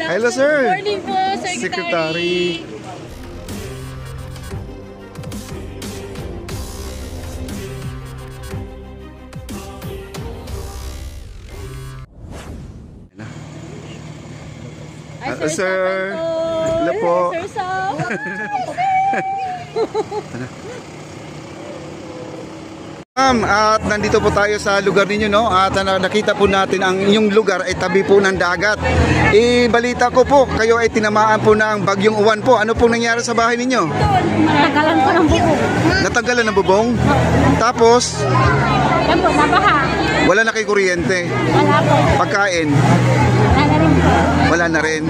Hello, sir. Good morning po, Secretary. Hi, sir. Hello po. Sir Sam. Ma'am, at nandito po tayo sa lugar ninyo, no? At nakita po natin ang inyong lugar ay tabi po ng dagat. Balita ko po, kayo ay tinamaan po ng bagyong uwan po. Ano pong nangyari sa bahay ninyo? Natagalan ko ng bubong. Natagalan ng bubong? Tapos? Yan po, nabaha. Wala na kay kuryente? Wala po. Pagkain? Wala na rin po. Wala na rin.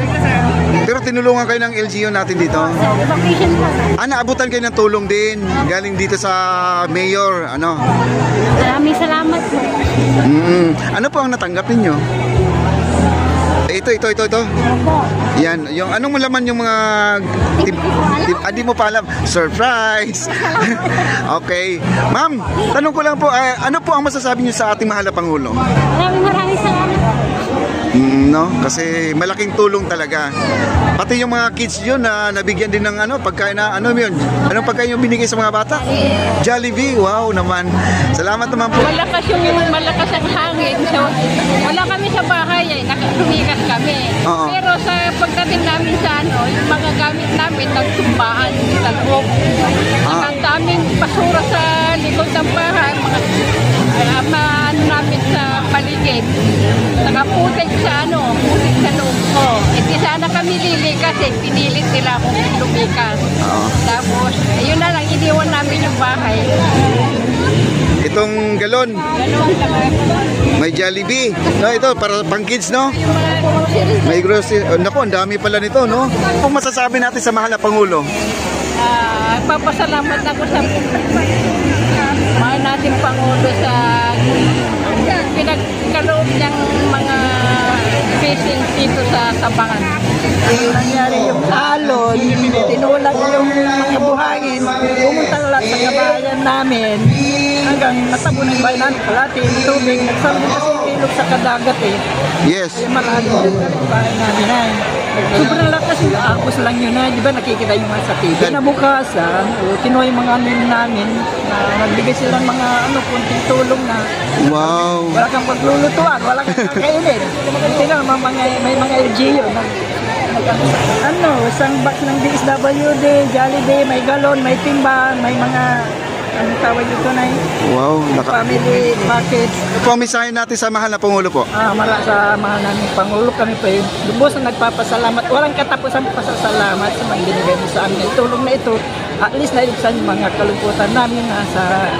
Pero tinulungan kayo ng LGU natin dito? Vacation po. Naabutan kayo ng tulong din galing dito sa mayor, ano? Maraming salamat po. Ano po ang natanggap ninyo? Ito. Opo. Yan, yung anong malaman yung mga di mo pa alam. Surprise. Okay. Ma'am, tanong ko lang po, ano po ang masasabi niyo sa ating mahal na Pangulo? Maraming salamat po. No, kasi malaking tulong talaga. Pati yung mga kids yun na nabigyan din ng pagkain na yun. Anong pagkain yung binigay sa mga bata? Jollibee. Wow naman. Salamat naman po. Malakas ang hangin. So, wala kami sa bahay ay nakasumikas kami. Pero sa pagdating namin sa yung mga gamit namin nagtumbaan sa loob. Ang daming basura sa likod ng bahay, mga namin sa paligid. Nakaputik sa putik sa loob ko. Hindi sana kami lilikas pinilit nila akong lumikas. Tapos, ayun na lang, iniwan namin yung bahay. Itong galon. May Jollibee. No, ito para pang kids, no? May grocery. Naku, ang dami pala nito, no? Kung masasabi natin sa mahal na Pangulo? Papasalamat ako sa mahal nating Pangulo sa pinagkaloob niyang mga fishing dito sa Sabangan. Nangyari yung alon, tinulak yung mga buhangin, pumunta lahat sa kabahayan namin, hanggang natabo ng bayan namin, kalati yung tubig, nagsalong kasi yung ilog sa kadagat Yes. Kaya marami yung bahay namin sobrang lakas yung akos lang yun di ba nakikita yung mga sa TV. Nabukasan, kinuha yung mga namin na nagbigay silang mga kunting tulong na wow. Wala kang paglulutuan, wala kang kakainin. Hindi na, may mga LGU na isang box ng DSWD, Jollibee, may galon, may timba, may mga tawag dito na wow, family package. Ito po ang mensahe natin sa mahal na Pangulo po. Sa mahal namin Pangulo kami po lubos na nagpapasalamat. Walang katapusan pasasalamat sa mga binigay mo sa amin. Tulong na ito, at least naibsan yung mga kalungkutan namin na sa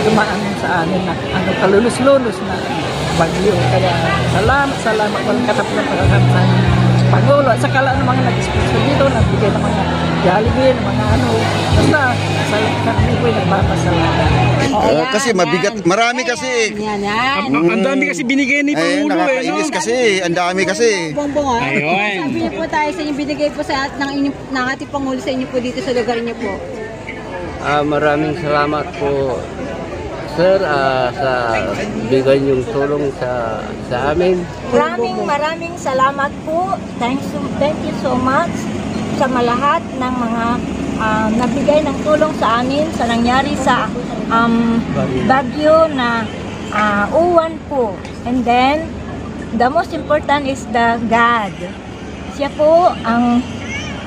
dumaan sa amin na kalulus-lulus na bagyo. Kaya salamat, walang katapusan pasasalamat sa amin. Pangulo at saka lang ng mga nag-sponsor dito, nagbigay ng mga Jollibee, ng mga basta kami po yung nagpapasalamat. Kasi mabigat, marami kasi. Yan. Ang dami kasi binigay ni Pangulo nakakainis kasi, ang dami kasi. Bongbong Ayun. Sabi niyo po tayo sa inyo, binigay po sa ng ating Pangulo sa inyo po dito sa lugar niyo po. Maraming salamat po sir sa bigay niyong tulong sa amin. Maraming salamat po. Thank you so much sa malahat ng mga nabigay ng tulong sa amin sa nangyari sa bagyo na uwan po. And then the most important is the God. Siya po ang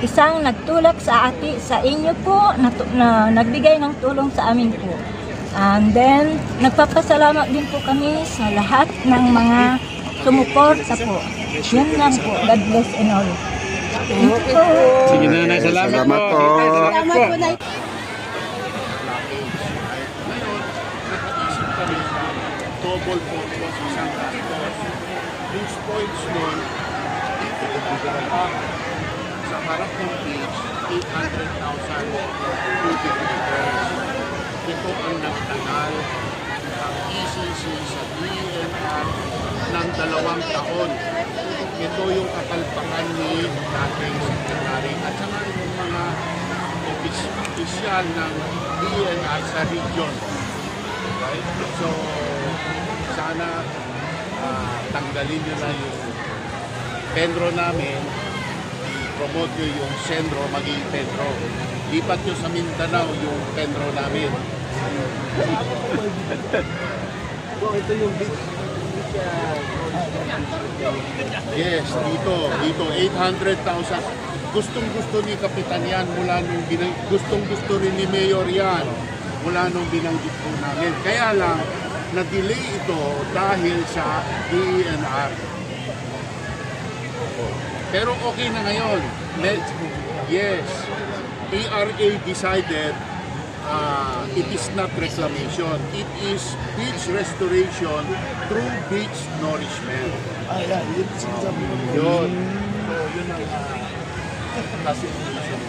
isang nagtulak sa inyo po na nagbigay ng tulong sa amin po. And then, nagpapasalamat din po kami sa lahat ng mga sumuporta po. Yun lang po. God bless and all. Thank you po. Sige na, salamat po. Salamat po na. Double po sa isang gastos. Yung spoils nun, sa harap ng page, 800,000 cubic meters. Ito ang nagtagal ang ECC sa DENR ng 2 taon. Ito yung kapalpakan ni dating sekretary at saka yung mga opisyal ng DENR sa region. So, sana tanggalin nyo na yung Pedro namin, i-promote nyo yung Sendro maging Pedro. Lipat nyo sa Mindanao yung Pedro namin. Ito yung beach. Yes, dito 800,000. Gustong-gusto ni Kapitan yan mula nung gustong-gusto rin ni Mayor yan mula nung binanggit po namin. Kaya lang, na-delay ito dahil sa DENR. Pero okay na ngayon. Yes, ERA decided it is not reclamation. It is beach restoration through beach nourishment. Yun. So, yun ang classification.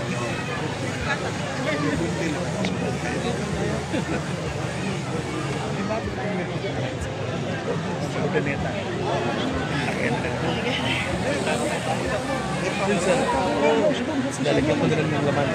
Lalagyan ko na rin ng laman.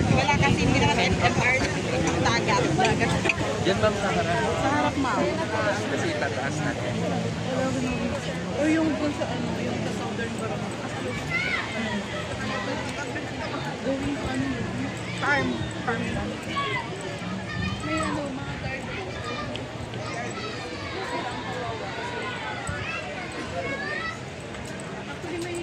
Wala kasi hindi naman NFR ng dagat. Yan ma'am sa harap. Sa harap, ma'am. Kasi tataas natin. O yung kung sa ano, yung sa southern barang. Going to ano yun? Farm lang. May ano, mga garden. Actually, may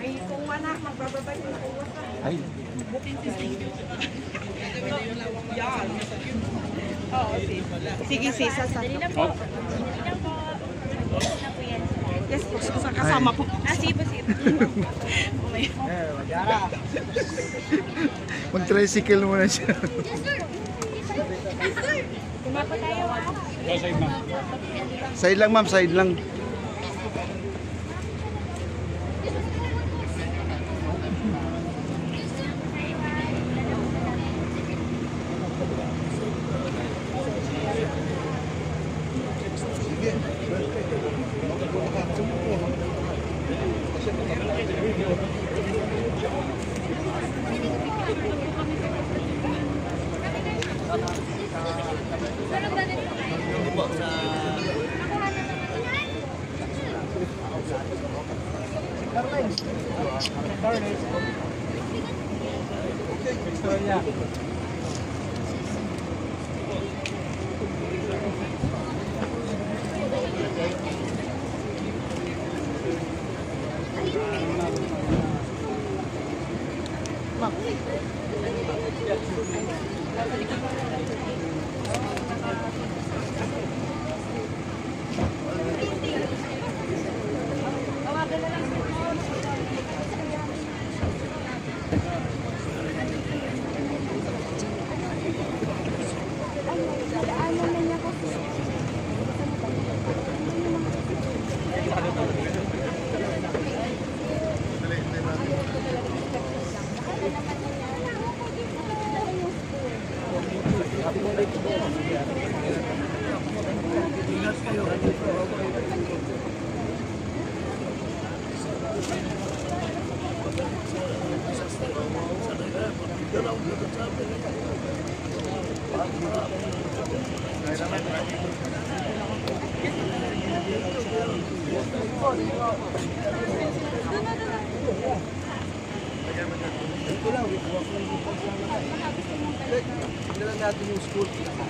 may kuha na, magbababay yung kuha ka. Ay. Yan. Oo, sige, sasa. Yes po, kasama po. Sige po. Mag-tricycle muna siya. Kumapa tayo, Side lang ma'am, side lang.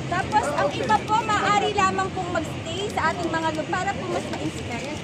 Tapos, ang iba po, maaari lamang pong magstay sa ating mga lugar para po mas ma-inspire.